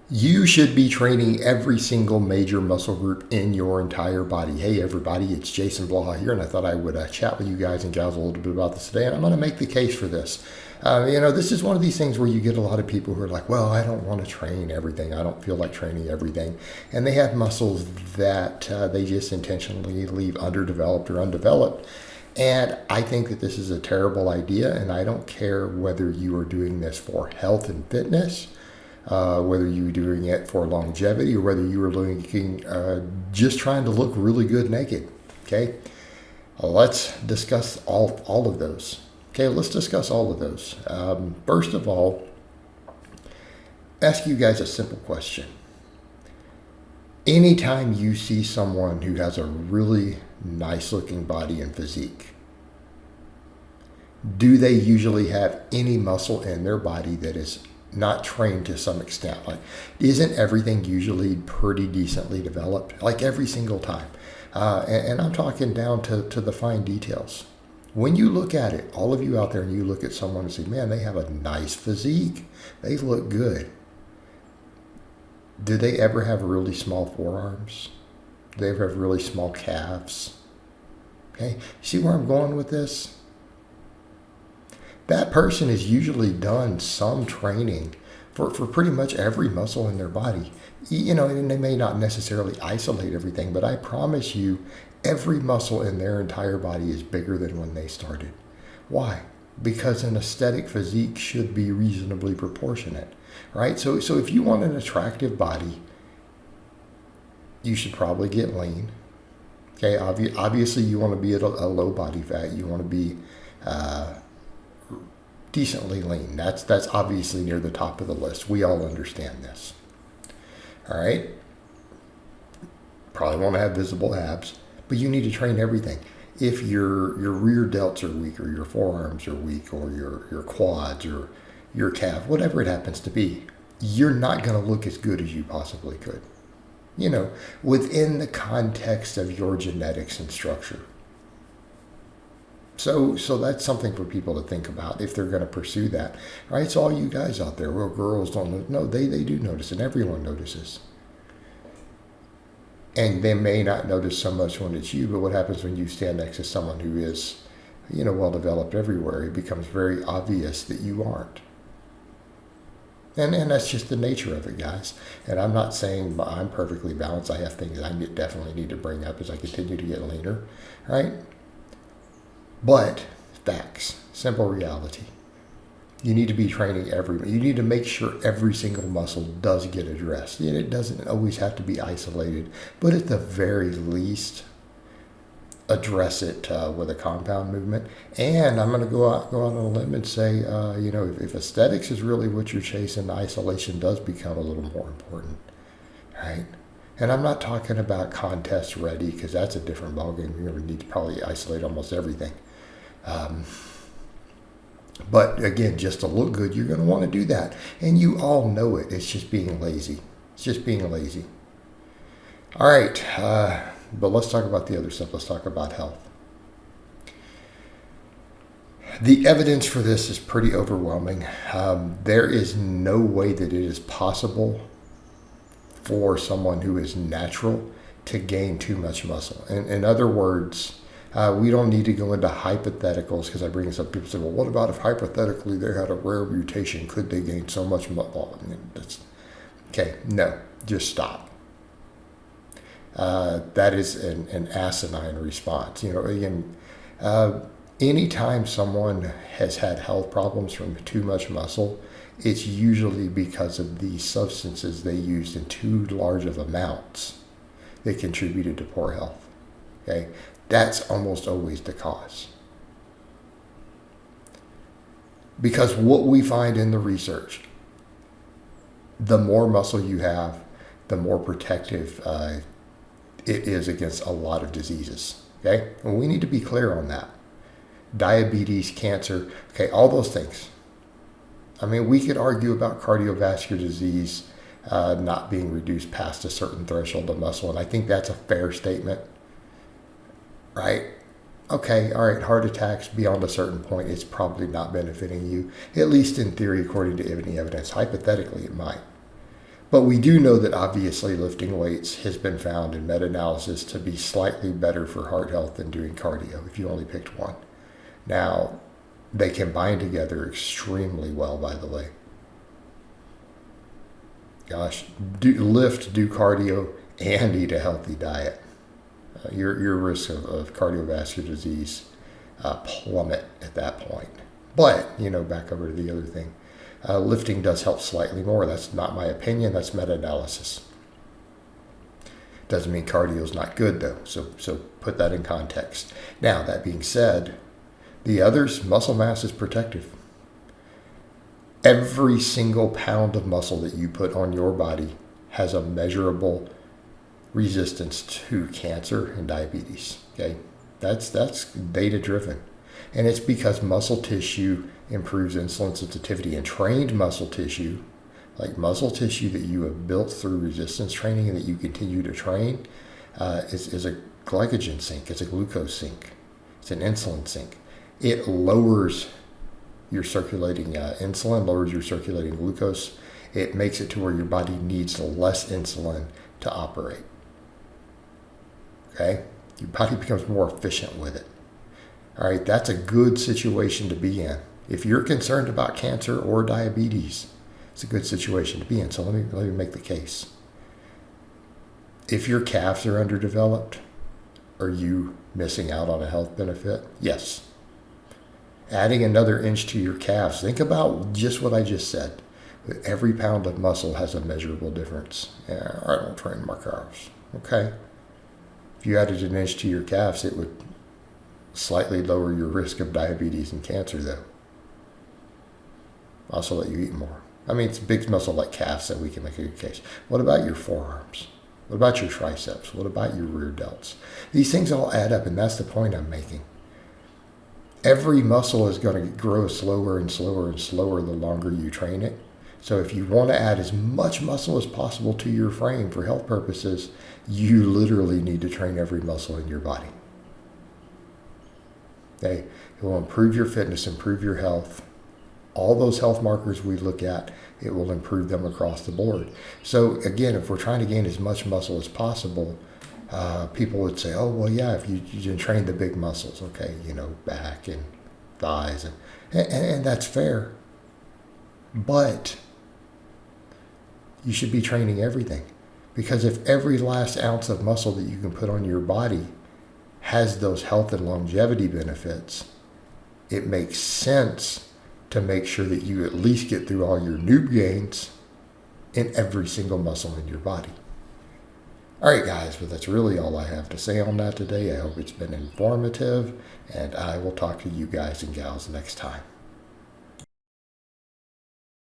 You should be training every single major muscle group in your entire body. Hey everybody, it's Jason Blaha here, and I thought I would chat with you guys and gals a little bit about this today, and I'm going to make the case for this. This is one of these things where you get a lot of people who are like, well, I don't want to train everything. I don't feel like training everything. And they have muscles that they just intentionally leave underdeveloped or undeveloped. And I think that this is a terrible idea, and I don't care whether you are doing this for health and fitness, whether you're doing it for longevity, or whether you are looking, just trying to look really good naked. Okay, let's discuss all of those. Okay, let's discuss all of those. First of all, ask you guys a simple question. Anytime you see someone who has a really nice looking body and physique, do they usually have any muscle in their body that is not trained to some extent? Like, isn't everything usually pretty decently developed, like every single time? And I'm talking down to the fine details. When you look at it, all of you out there, and you look at someone and say, man, they have a nice physique, they look good. Do they ever have really small forearms? Do they ever have really small calves? Okay, see where I'm going with this? That person has usually done some training for pretty much every muscle in their body. And they may not necessarily isolate everything, but I promise you, every muscle in their entire body is bigger than when they started. Why? Because an aesthetic physique should be reasonably proportionate, right? So if you want an attractive body, you should probably get lean. Okay, obviously you want to be at a low body fat. You want to be decently lean. That's obviously near the top of the list. We all understand this. All right. Probably want to have visible abs, but you need to train everything. If your rear delts are weak, or your forearms are weak, or your quads, or your calf, whatever it happens to be, you're not going to look as good as you possibly could. Within the context of your genetics and structure. So that's something for people to think about if they're going to pursue that, right? So all you guys out there, well, girls don't know. No, they do notice, and everyone notices. And they may not notice so much when it's you, but what happens when you stand next to someone who is, well developed everywhere? It becomes very obvious that you aren't. And that's just the nature of it, guys. And I'm not saying I'm perfectly balanced. I have things I definitely need to bring up as I continue to get leaner, right? But facts, simple reality. You need to be training you need to make sure every single muscle does get addressed. And it doesn't always have to be isolated, but at the very least, address it with a compound movement. And I'm going to go out on a limb and say, if aesthetics is really what you're chasing, isolation does become a little more important, right? And I'm not talking about contest ready, because that's a different ballgame. You're going to need to probably isolate almost everything. But again, just to look good, you're going to want to do that. And you all know it. It's just being lazy. It's just being lazy. All right. But let's talk about the other stuff. Let's talk about health. The evidence for this is pretty overwhelming. There is no way that it is possible for someone who is natural to gain too much muscle. In other words, we don't need to go into hypotheticals, because I bring this up. People say, well, what about if hypothetically they had a rare mutation? Could they gain so much muscle? Okay, no, just stop. That is an asinine response. Anytime someone has had health problems from too much muscle, it's usually because of the substances they used in too large of amounts that contributed to poor health. Okay, that's almost always the cause. Because what we find in the research, the more muscle you have, the more protective it is against a lot of diseases. Okay, and we need to be clear on that. Diabetes, cancer, okay, all those things. I mean, we could argue about cardiovascular disease not being reduced past a certain threshold of muscle, and I think that's a fair statement, right? Okay, all right, heart attacks beyond a certain point, it's probably not benefiting you, at least in theory, according to any evidence. Hypothetically, it might. But we do know that obviously lifting weights has been found in meta-analysis to be slightly better for heart health than doing cardio if you only picked one. Now, they combine together extremely well, by the way. Gosh, do cardio, and eat a healthy diet. Your risk of cardiovascular disease plummet at that point. But, back over to the other thing. Lifting does help slightly more. That's not my opinion. That's meta-analysis. Doesn't mean cardio is not good, though. So put that in context. Now, that being said, the others, muscle mass is protective. Every single pound of muscle that you put on your body has a measurable resistance to cancer and diabetes. Okay, that's data driven, and it's because muscle tissue improves insulin sensitivity, and trained muscle tissue, like muscle tissue that you have built through resistance training and that you continue to train, is a glycogen sink. It's a glucose sink. It's an insulin sink. It lowers your circulating insulin, lowers your circulating glucose. It makes it to where your body needs less insulin to operate. Okay? Your body becomes more efficient with it. All right, that's a good situation to be in. If you're concerned about cancer or diabetes, it's a good situation to be in. So let me make the case. If your calves are underdeveloped, are you missing out on a health benefit? Yes. Adding another inch to your calves. Think about just what I just said. Every pound of muscle has a measurable difference. Yeah, I don't train my calves. Okay. If you added an inch to your calves, it would slightly lower your risk of diabetes and cancer, though. Also let you eat more. I mean, it's big muscle like calves that we can make a good case. What about your forearms? What about your triceps? What about your rear delts? These things all add up, and that's the point I'm making. Every muscle is going to grow slower and slower and slower the longer you train it. So if you want to add as much muscle as possible to your frame for health purposes, you literally need to train every muscle in your body. Okay? It will improve your fitness, improve your health. All those health markers we look at, it will improve them across the board. So again, if we're trying to gain as much muscle as possible, people would say, oh, well, yeah, if you didn't train the big muscles, okay, back and thighs, and that's fair. But you should be training everything, because if every last ounce of muscle that you can put on your body has those health and longevity benefits, it makes sense to make sure that you at least get through all your noob gains in every single muscle in your body. All right, guys, but that's really all I have to say on that today. I hope it's been informative, and I will talk to you guys and gals next time.